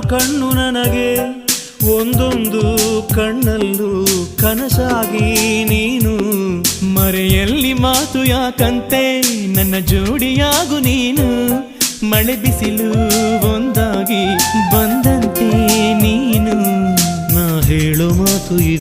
ಕಣ್ಣು ನನಗೆ ಒಂದೊಂದು ಕಣ್ಣಲ್ಲೂ ಕನಸಾಗಿ ನೀನು ಮರೆಯಲ್ಲಿ ಮಾತು ಯಾಕಂತೆ ನನ್ನ ಜೋಡಿಯಾಗು ನೀನು ಮಳೆ ಬಿಸಿಲು ಒಂದಾಗಿ ಬಂದಂತೆ ನೀನು ನಾ ಹೇಳೋ ಮಾತು